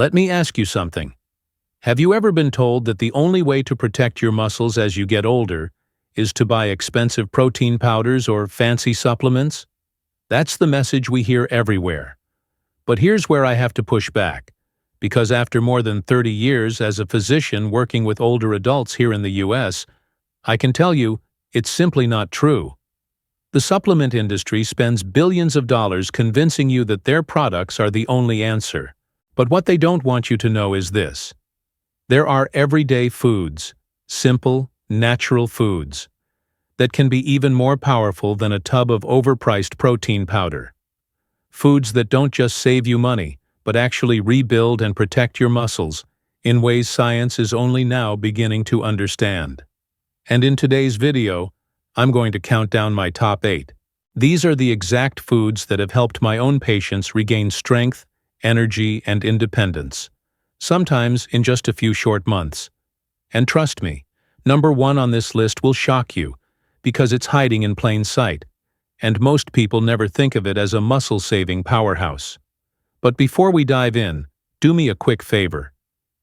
Let me ask you something. Have you ever been told that the only way to protect your muscles as you get older is to buy expensive protein powders or fancy supplements? That's the message we hear everywhere. But here's where I have to push back, because after more than 30 years as a physician working with older adults here in the US, I can tell you it's simply not true. The supplement industry spends billions of dollars convincing you that their products are the only answer. But what they don't want you to know is this. There are everyday foods, simple, natural foods, that can be even more powerful than a tub of overpriced protein powder. Foods that don't just save you money, but actually rebuild and protect your muscles in ways science is only now beginning to understand. And in today's video, I'm going to count down my top 8. These are the exact foods that have helped my own patients regain strength, energy, and independence, sometimes in just a few short months. And trust me, number 1 on this list will shock you, because it's hiding in plain sight, and most people never think of it as a muscle-saving powerhouse. But before we dive in, do me a quick favor.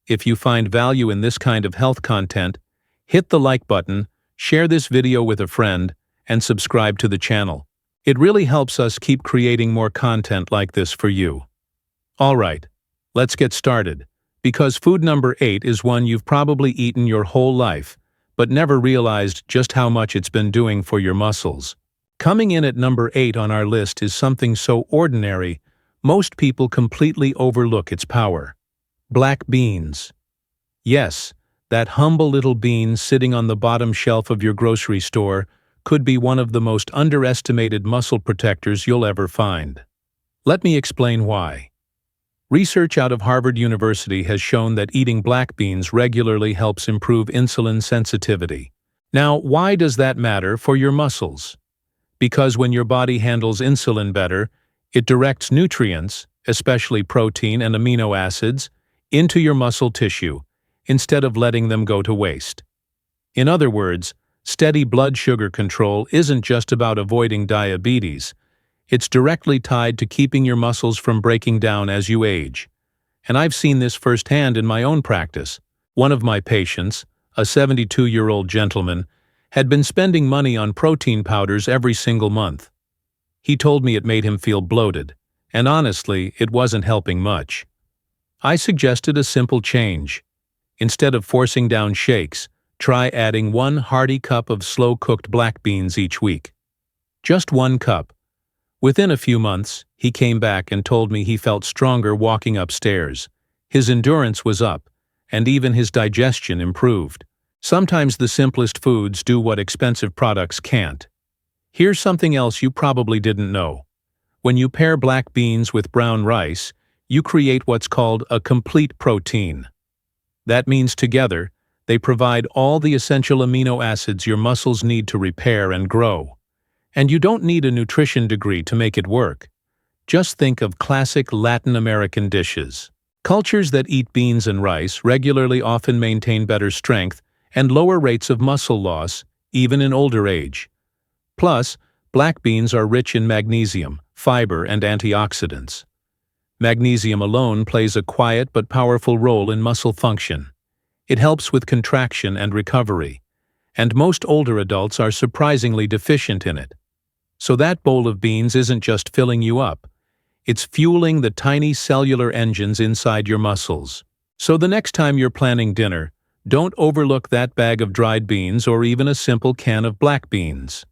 If you find value in this kind of health content, hit the like button, share this video with a friend, and subscribe to the channel. It really helps us keep creating more content like this for you. Alright, let's get started, because food number 8 is one you've probably eaten your whole life, but never realized just how much it's been doing for your muscles. Coming in at number 8 on our list is something so ordinary, most people completely overlook its power. Black beans. Yes, that humble little bean sitting on the bottom shelf of your grocery store could be one of the most underestimated muscle protectors you'll ever find. Let me explain why. Research out of Harvard University has shown that eating black beans regularly helps improve insulin sensitivity. Now, why does that matter for your muscles? Because when your body handles insulin better, it directs nutrients, especially protein and amino acids, into your muscle tissue, instead of letting them go to waste. In other words, steady blood sugar control isn't just about avoiding diabetes. It's directly tied to keeping your muscles from breaking down as you age. And I've seen this firsthand in my own practice. One of my patients, a 72-year-old gentleman, had been spending money on protein powders every single month. He told me it made him feel bloated, and honestly, it wasn't helping much. I suggested a simple change. Instead of forcing down shakes, try adding 1 hearty cup of slow-cooked black beans each week. Just 1 cup. Within a few months, he came back and told me he felt stronger walking upstairs. His endurance was up, and even his digestion improved. Sometimes the simplest foods do what expensive products can't. Here's something else you probably didn't know. When you pair black beans with brown rice, you create what's called a complete protein. That means together, they provide all the essential amino acids your muscles need to repair and grow. And you don't need a nutrition degree to make it work. Just think of classic Latin American dishes. Cultures that eat beans and rice regularly often maintain better strength and lower rates of muscle loss, even in older age. Plus, black beans are rich in magnesium, fiber, and antioxidants. Magnesium alone plays a quiet but powerful role in muscle function. It helps with contraction and recovery, and most older adults are surprisingly deficient in it. So that bowl of beans isn't just filling you up, it's fueling the tiny cellular engines inside your muscles. So the next time you're planning dinner, don't overlook that bag of dried beans or even a simple can of black beans.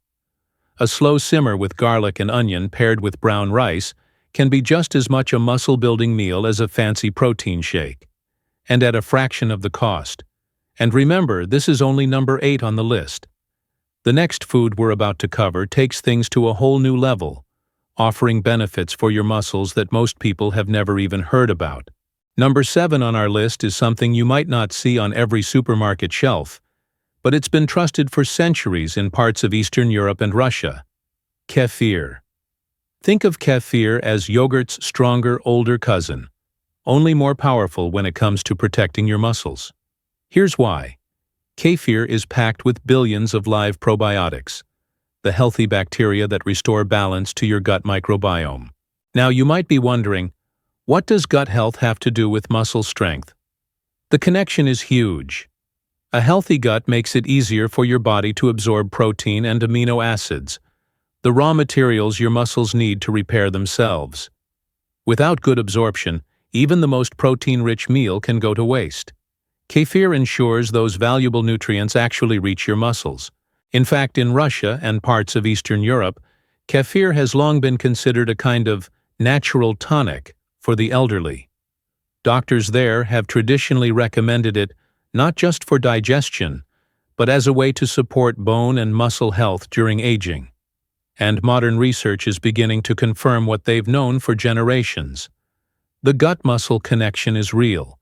A slow simmer with garlic and onion paired with brown rice can be just as much a muscle-building meal as a fancy protein shake, and at a fraction of the cost. And remember, this is only number 8 on the list. The next food we're about to cover takes things to a whole new level, offering benefits for your muscles that most people have never even heard about. Number 7 on our list is something you might not see on every supermarket shelf, but it's been trusted for centuries in parts of Eastern Europe and Russia. Kefir. Think of kefir as yogurt's stronger, older cousin, only more powerful when it comes to protecting your muscles. Here's why. Kefir is packed with billions of live probiotics, the healthy bacteria that restore balance to your gut microbiome. Now you might be wondering, What does gut health have to do with muscle strength? The connection is huge. A healthy gut makes it easier for your body to absorb protein and amino acids, the raw materials your muscles need to repair themselves. Without good absorption, even the most protein-rich meal can go to waste. Kefir ensures those valuable nutrients actually reach your muscles. In fact, in Russia and parts of Eastern Europe, kefir has long been considered a kind of natural tonic for the elderly. Doctors there have traditionally recommended it not just for digestion, but as a way to support bone and muscle health during aging. And modern research is beginning to confirm what they've known for generations. The gut-muscle connection is real,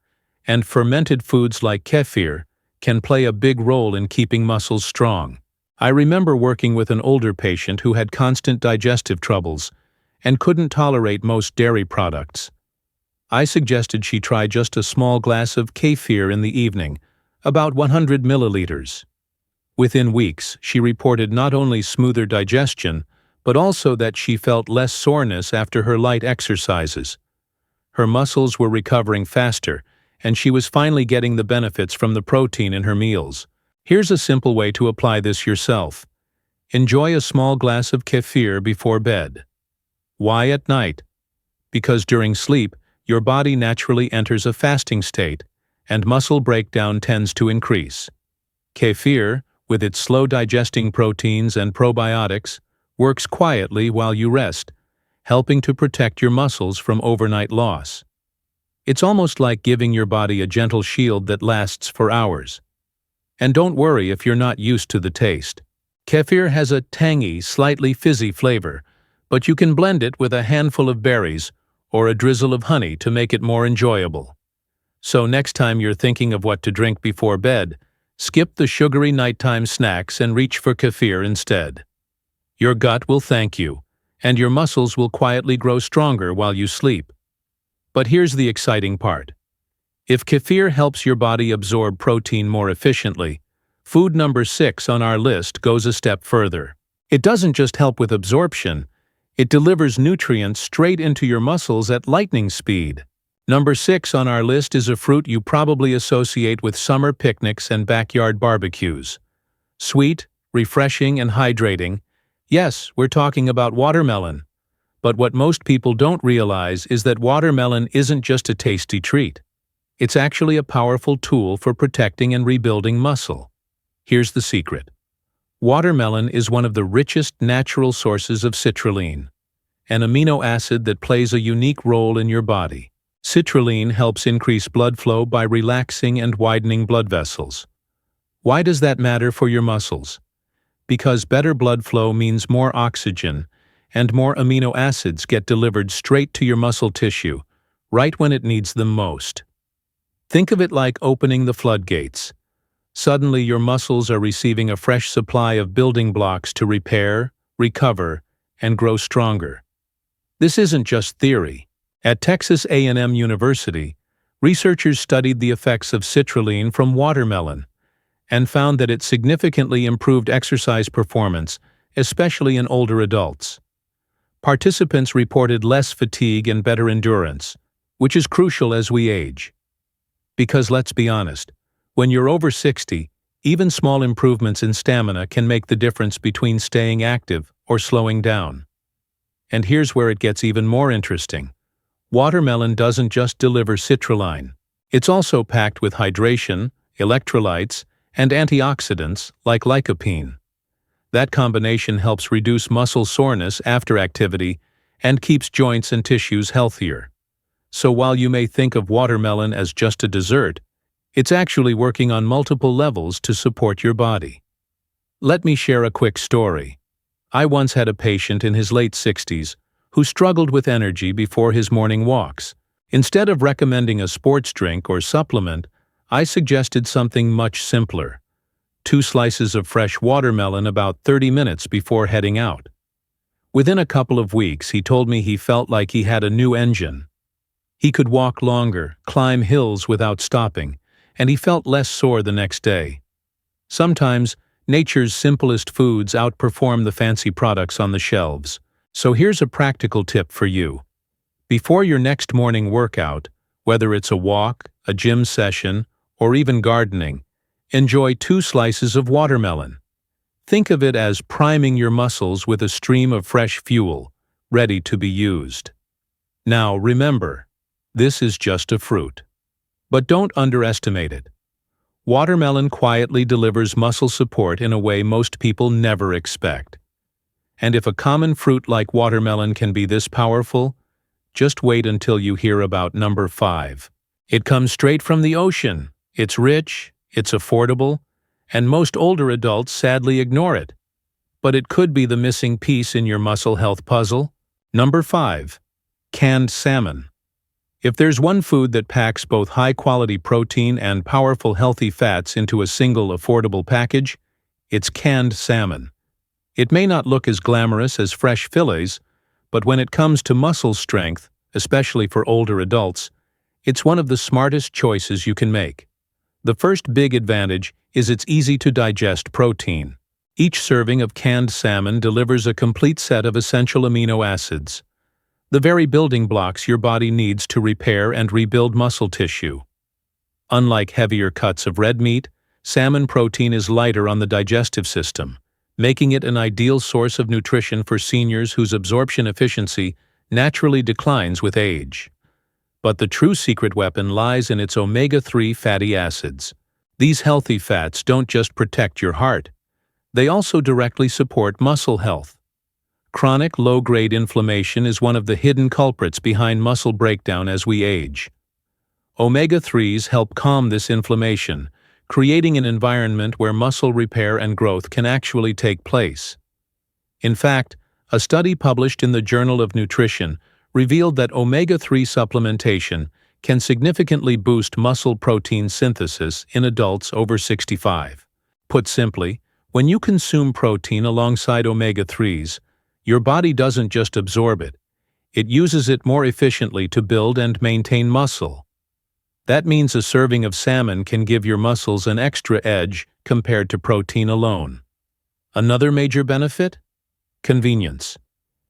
and fermented foods like kefir can play a big role in keeping muscles strong. I remember working with an older patient who had constant digestive troubles and couldn't tolerate most dairy products. I suggested she try just a small glass of kefir in the evening, about 100 milliliters. Within weeks, she reported not only smoother digestion, but also that she felt less soreness after her light exercises. Her muscles were recovering faster, and she was finally getting the benefits from the protein in her meals. Here's a simple way to apply this yourself. Enjoy a small glass of kefir before bed. Why at night? Because during sleep, your body naturally enters a fasting state, and muscle breakdown tends to increase. Kefir, with its slow-digesting proteins and probiotics, works quietly while you rest, helping to protect your muscles from overnight loss. It's almost like giving your body a gentle shield that lasts for hours. And don't worry if you're not used to the taste. Kefir has a tangy, slightly fizzy flavor, but you can blend it with a handful of berries or a drizzle of honey to make it more enjoyable. So next time you're thinking of what to drink before bed, skip the sugary nighttime snacks and reach for kefir instead. Your gut will thank you, and your muscles will quietly grow stronger while you sleep. But here's the exciting part. If kefir helps your body absorb protein more efficiently, food number 6 on our list goes a step further. It doesn't just help with absorption, it delivers nutrients straight into your muscles at lightning speed. Number 6 on our list is a fruit you probably associate with summer picnics and backyard barbecues. Sweet, refreshing, and hydrating. Yes, we're talking about watermelon. But what most people don't realize is that watermelon isn't just a tasty treat. It's actually a powerful tool for protecting and rebuilding muscle. Here's the secret. Watermelon is one of the richest natural sources of citrulline, an amino acid that plays a unique role in your body. Citrulline helps increase blood flow by relaxing and widening blood vessels. Why does that matter for your muscles? Because better blood flow means more oxygen, and more amino acids get delivered straight to your muscle tissue, right when it needs them most. Think of it like opening the floodgates. Suddenly your muscles are receiving a fresh supply of building blocks to repair, recover, and grow stronger. This isn't just theory. At Texas A&M University, researchers studied the effects of citrulline from watermelon and found that it significantly improved exercise performance, especially in older adults. Participants reported less fatigue and better endurance, which is crucial as we age. Because let's be honest, when you're over 60, even small improvements in stamina can make the difference between staying active or slowing down. And here's where it gets even more interesting. Watermelon doesn't just deliver citrulline. It's also packed with hydration, electrolytes, and antioxidants like lycopene. That combination helps reduce muscle soreness after activity and keeps joints and tissues healthier. So while you may think of watermelon as just a dessert, it's actually working on multiple levels to support your body. Let me share a quick story. I once had a patient in his late 60s who struggled with energy before his morning walks. Instead of recommending a sports drink or supplement, I suggested something much simpler. 2 slices of fresh watermelon about 30 minutes before heading out. Within a couple of weeks, he told me he felt like he had a new engine. He could walk longer, climb hills without stopping, and he felt less sore the next day. Sometimes, nature's simplest foods outperform the fancy products on the shelves. So here's a practical tip for you. Before your next morning workout, whether it's a walk, a gym session, or even gardening, enjoy 2 slices of watermelon. Think of it as priming your muscles with a stream of fresh fuel, ready to be used. Now remember, this is just a fruit. But don't underestimate it. Watermelon quietly delivers muscle support in a way most people never expect. And if a common fruit like watermelon can be this powerful, just wait until you hear about number 5. It comes straight from the ocean. It's rich, it's affordable, and most older adults sadly ignore it. But it could be the missing piece in your muscle health puzzle. Number 5. Canned salmon. If there's one food that packs both high-quality protein and powerful healthy fats into a single affordable package, it's canned salmon. It may not look as glamorous as fresh fillets, but when it comes to muscle strength, especially for older adults, it's one of the smartest choices you can make. The first big advantage is its easy-to-digest protein. Each serving of canned salmon delivers a complete set of essential amino acids, the very building blocks your body needs to repair and rebuild muscle tissue. Unlike heavier cuts of red meat, salmon protein is lighter on the digestive system, making it an ideal source of nutrition for seniors whose absorption efficiency naturally declines with age. But the true secret weapon lies in its omega-3 fatty acids. These healthy fats don't just protect your heart, they also directly support muscle health. Chronic low-grade inflammation is one of the hidden culprits behind muscle breakdown as we age. Omega-3s help calm this inflammation, creating an environment where muscle repair and growth can actually take place. In fact, a study published in the Journal of Nutrition revealed that omega-3 supplementation can significantly boost muscle protein synthesis in adults over 65. Put simply, when you consume protein alongside omega-3s, your body doesn't just absorb it, it uses it more efficiently to build and maintain muscle. That means a serving of salmon can give your muscles an extra edge compared to protein alone. Another major benefit? Convenience.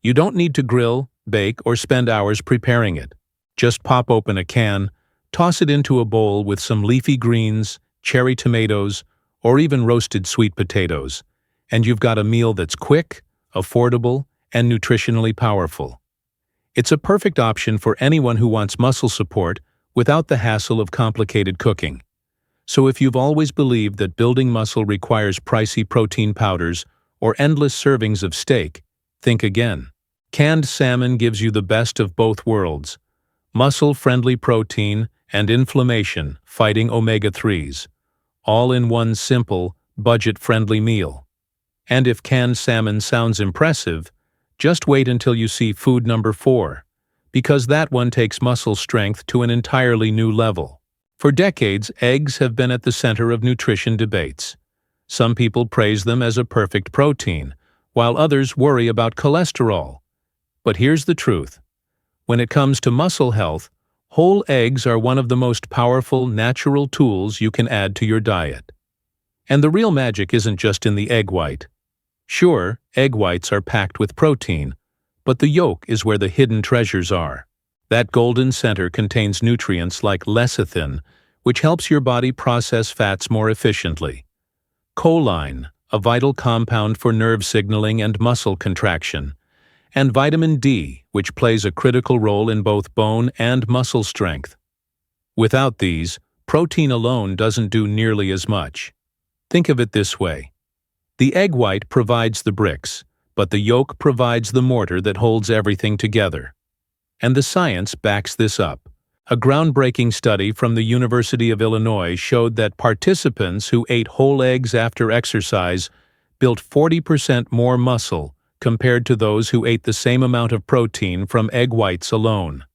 You don't need to grill, bake, or spend hours preparing it. Just pop open a can, toss it into a bowl with some leafy greens, cherry tomatoes, or even roasted sweet potatoes, and you've got a meal that's quick, affordable, and nutritionally powerful. It's a perfect option for anyone who wants muscle support without the hassle of complicated cooking. So if you've always believed that building muscle requires pricey protein powders or endless servings of steak, think again. Canned salmon gives you the best of both worlds: muscle-friendly protein and inflammation-fighting omega-3s, all in one simple, budget-friendly meal. And if canned salmon sounds impressive, just wait until you see food number 4, because that one takes muscle strength to an entirely new level. For decades, eggs have been at the center of nutrition debates. Some people praise them as a perfect protein, while others worry about cholesterol. But here's the truth. When it comes to muscle health, whole eggs are one of the most powerful natural tools you can add to your diet. And the real magic isn't just in the egg white. Sure, egg whites are packed with protein, but the yolk is where the hidden treasures are. That golden center contains nutrients like lecithin, which helps your body process fats more efficiently. Choline, a vital compound for nerve signaling and muscle contraction. And vitamin D, which plays a critical role in both bone and muscle strength. Without these, protein alone doesn't do nearly as much. Think of it this way. The egg white provides the bricks, but the yolk provides the mortar that holds everything together. And the science backs this up. A groundbreaking study from the University of Illinois showed that participants who ate whole eggs after exercise built 40% more muscle compared to those who ate the same amount of protein from egg whites alone.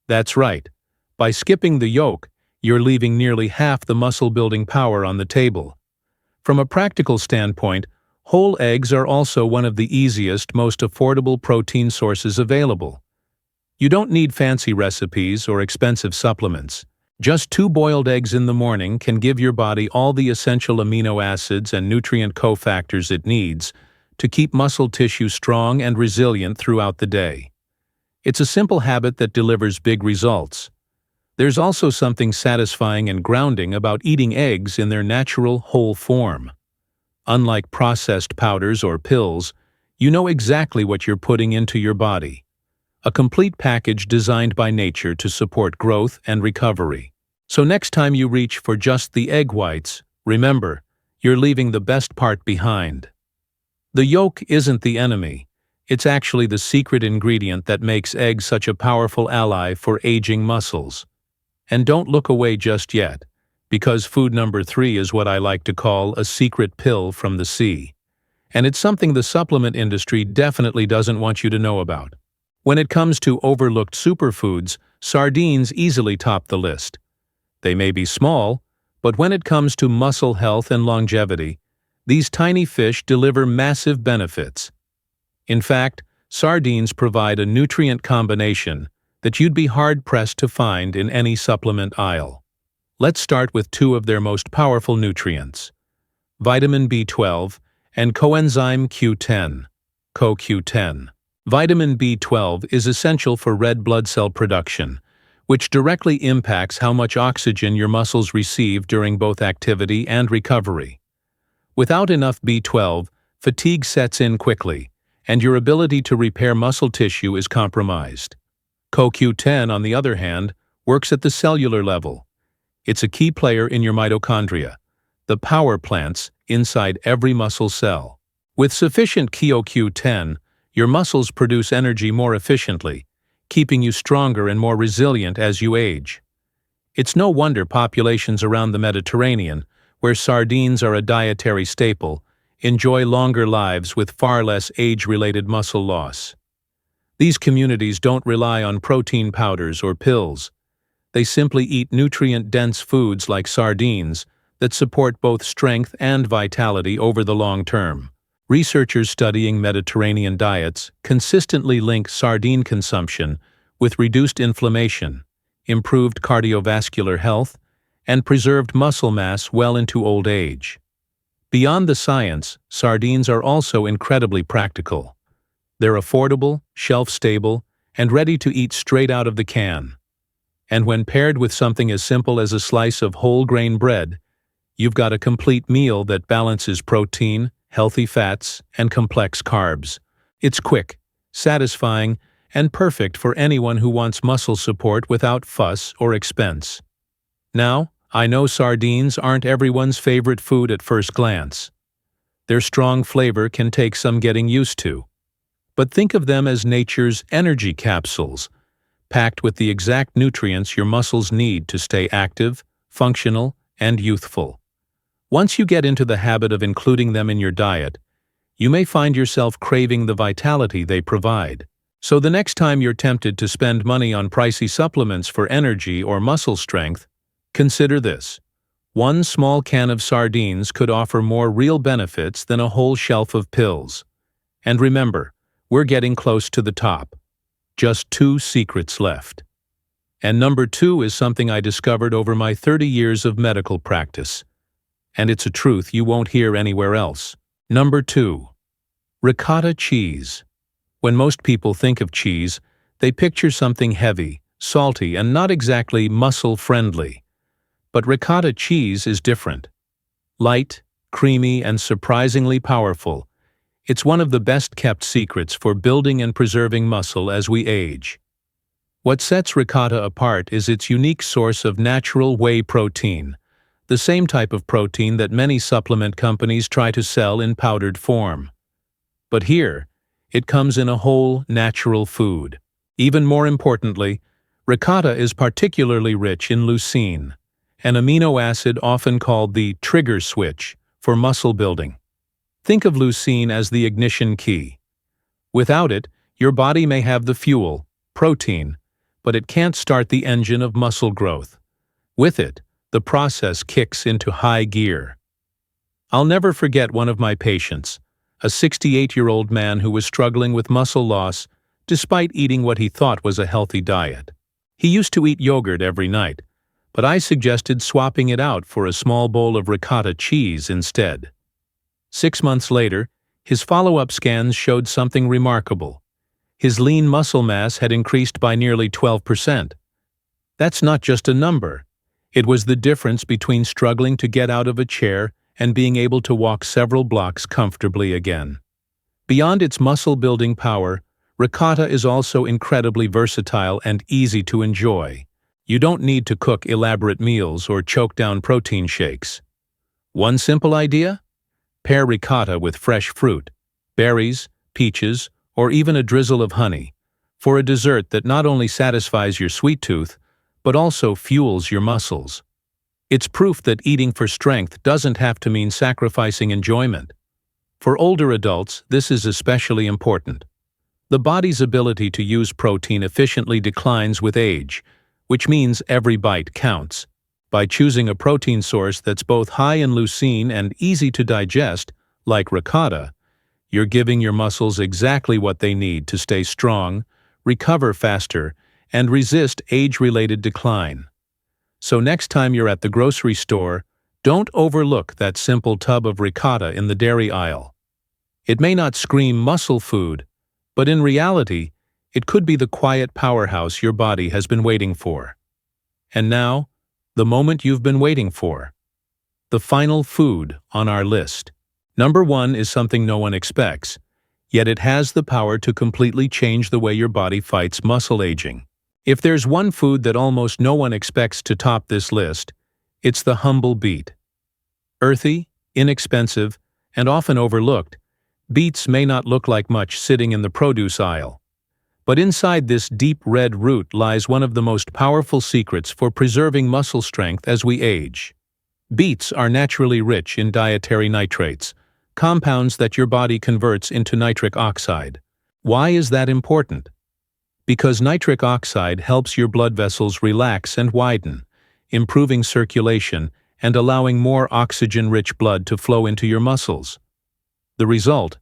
That's right. By skipping the yolk, you're leaving nearly half the muscle-building power on the table. From a practical standpoint, whole eggs are also one of the easiest, most affordable protein sources available. You don't need fancy recipes or expensive supplements. Just 2 boiled eggs in the morning can give your body all the essential amino acids and nutrient cofactors it needs to keep muscle tissue strong and resilient throughout the day. It's a simple habit that delivers big results. There's also something satisfying and grounding about eating eggs in their natural, whole form. Unlike processed powders or pills, you know exactly what you're putting into your body. A complete package designed by nature to support growth and recovery. So next time you reach for just the egg whites, remember, you're leaving the best part behind. The yolk isn't the enemy. It's actually the secret ingredient that makes eggs such a powerful ally for aging muscles. And don't look away just yet, because food number 3 is what I like to call a secret pill from the sea. And it's something the supplement industry definitely doesn't want you to know about. When it comes to overlooked superfoods, sardines easily top the list. They may be small, but when it comes to muscle health and longevity, these tiny fish deliver massive benefits. In fact, sardines provide a nutrient combination that you'd be hard-pressed to find in any supplement aisle. Let's start with 2 of their most powerful nutrients: vitamin B12 and coenzyme Q10, CoQ10. Vitamin B12 is essential for red blood cell production, which directly impacts how much oxygen your muscles receive during both activity and recovery. Without enough B12, fatigue sets in quickly, and your ability to repair muscle tissue is compromised. CoQ10, on the other hand, works at the cellular level. It's a key player in your mitochondria, the power plants inside every muscle cell. With sufficient CoQ10, your muscles produce energy more efficiently, keeping you stronger and more resilient as you age. It's no wonder populations around the Mediterranean, where sardines are a dietary staple, enjoy longer lives with far less age-related muscle loss. These communities don't rely on protein powders or pills. They simply eat nutrient-dense foods like sardines that support both strength and vitality over the long term. Researchers studying Mediterranean diets consistently link sardine consumption with reduced inflammation, improved cardiovascular health, and preserved muscle mass well into old age. Beyond the science, sardines are also incredibly practical. They're affordable, shelf-stable, and ready to eat straight out of the can. And when paired with something as simple as a slice of whole-grain bread, you've got a complete meal that balances protein, healthy fats, and complex carbs. It's quick, satisfying, and perfect for anyone who wants muscle support without fuss or expense. Now, I know sardines aren't everyone's favorite food at first glance. Their strong flavor can take some getting used to. But think of them as nature's energy capsules, packed with the exact nutrients your muscles need to stay active, functional, and youthful. Once you get into the habit of including them in your diet, you may find yourself craving the vitality they provide. So the next time you're tempted to spend money on pricey supplements for energy or muscle strength, consider this. 1 small can of sardines could offer more real benefits than a whole shelf of pills. And remember, we're getting close to the top. Just 2 secrets left. And number 2 is something I discovered over my 30 years of medical practice. And it's a truth you won't hear anywhere else. Number 2. Ricotta cheese. When most people think of cheese, they picture something heavy, salty, and not exactly muscle-friendly. But ricotta cheese is different. Light, creamy, and surprisingly powerful, it's one of the best-kept secrets for building and preserving muscle as we age. What sets ricotta apart is its unique source of natural whey protein, the same type of protein that many supplement companies try to sell in powdered form. But here, it comes in a whole, natural food. Even more importantly, ricotta is particularly rich in leucine, an amino acid often called the trigger switch for muscle building. Think of leucine as the ignition key. Without it, your body may have the fuel, protein, but it can't start the engine of muscle growth. With it, the process kicks into high gear. I'll never forget one of my patients, a 68-year-old man who was struggling with muscle loss despite eating what he thought was a healthy diet. He used to eat yogurt every night, but I suggested swapping it out for a small bowl of ricotta cheese instead. 6 months later, his follow-up scans showed something remarkable. His lean muscle mass had increased by nearly 12%. That's not just a number. It was the difference between struggling to get out of a chair and being able to walk several blocks comfortably again. Beyond its muscle-building power, ricotta is also incredibly versatile and easy to enjoy. You don't need to cook elaborate meals or choke down protein shakes. One simple idea? Pair ricotta with fresh fruit, berries, peaches, or even a drizzle of honey, for a dessert that not only satisfies your sweet tooth, but also fuels your muscles. It's proof that eating for strength doesn't have to mean sacrificing enjoyment. For older adults, this is especially important. The body's ability to use protein efficiently declines with age, which means every bite counts. By choosing a protein source that's both high in leucine and easy to digest, like ricotta, you're giving your muscles exactly what they need to stay strong, recover faster, and resist age-related decline. So next time you're at the grocery store, don't overlook that simple tub of ricotta in the dairy aisle. It may not scream muscle food, but in reality, it could be the quiet powerhouse your body has been waiting for. And now, the moment you've been waiting for. The final food on our list. Number 1 is something no one expects, yet it has the power to completely change the way your body fights muscle aging. If there's one food that almost no one expects to top this list, it's the humble beet. Earthy, inexpensive, and often overlooked, beets may not look like much sitting in the produce aisle. But inside this deep red root lies one of the most powerful secrets for preserving muscle strength as we age. Beets are naturally rich in dietary nitrates, compounds that your body converts into nitric oxide. Why is that important? Because nitric oxide helps your blood vessels relax and widen, improving circulation and allowing more oxygen-rich blood to flow into your muscles. The result?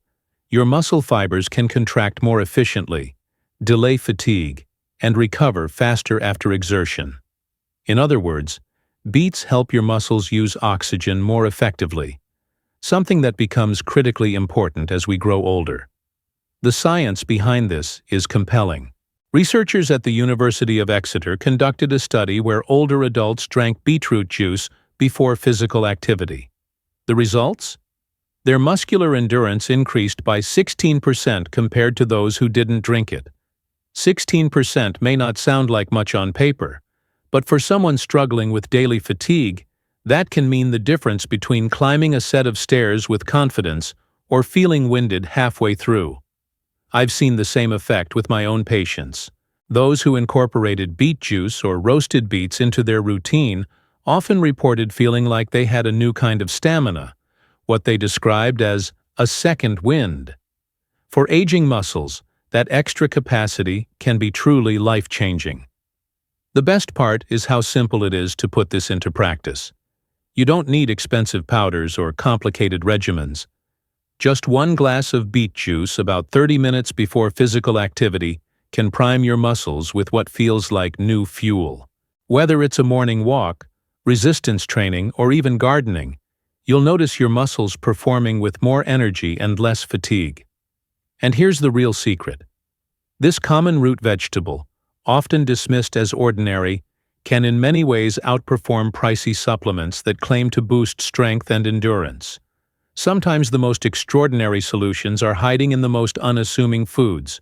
Your muscle fibers can contract more efficiently, delay fatigue, and recover faster after exertion. In other words, beets help your muscles use oxygen more effectively, something that becomes critically important as we grow older. The science behind this is compelling. Researchers at the University of Exeter conducted a study where older adults drank beetroot juice before physical activity. The results? Their muscular endurance increased by 16% compared to those who didn't drink it. 16% may not sound like much on paper, but for someone struggling with daily fatigue, that can mean the difference between climbing a set of stairs with confidence or feeling winded halfway through. I've seen the same effect with my own patients. Those who incorporated beet juice or roasted beets into their routine often reported feeling like they had a new kind of stamina, what they described as a second wind. For aging muscles, that extra capacity can be truly life-changing. The best part is how simple it is to put this into practice. You don't need expensive powders or complicated regimens. Just 1 glass of beet juice about 30 minutes before physical activity can prime your muscles with what feels like new fuel. Whether it's a morning walk, resistance training, or even gardening, you'll notice your muscles performing with more energy and less fatigue. And here's the real secret. This common root vegetable, often dismissed as ordinary, can in many ways outperform pricey supplements that claim to boost strength and endurance. Sometimes the most extraordinary solutions are hiding in the most unassuming foods.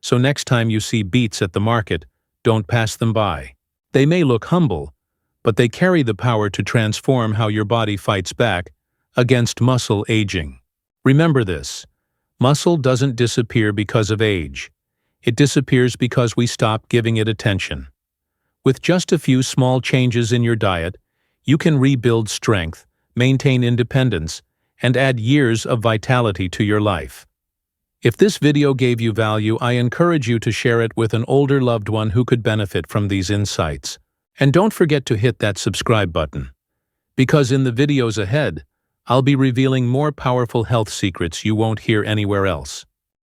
So next time you see beets at the market, don't pass them by. They may look humble, but they carry the power to transform how your body fights back against muscle aging. Remember this: muscle doesn't disappear because of age. It disappears because we stop giving it attention. With just a few small changes in your diet, you can rebuild strength, maintain independence, and add years of vitality to your life. If this video gave you value, I encourage you to share it with an older loved one who could benefit from these insights. And don't forget to hit that subscribe button, because in the videos ahead, I'll be revealing more powerful health secrets you won't hear anywhere else.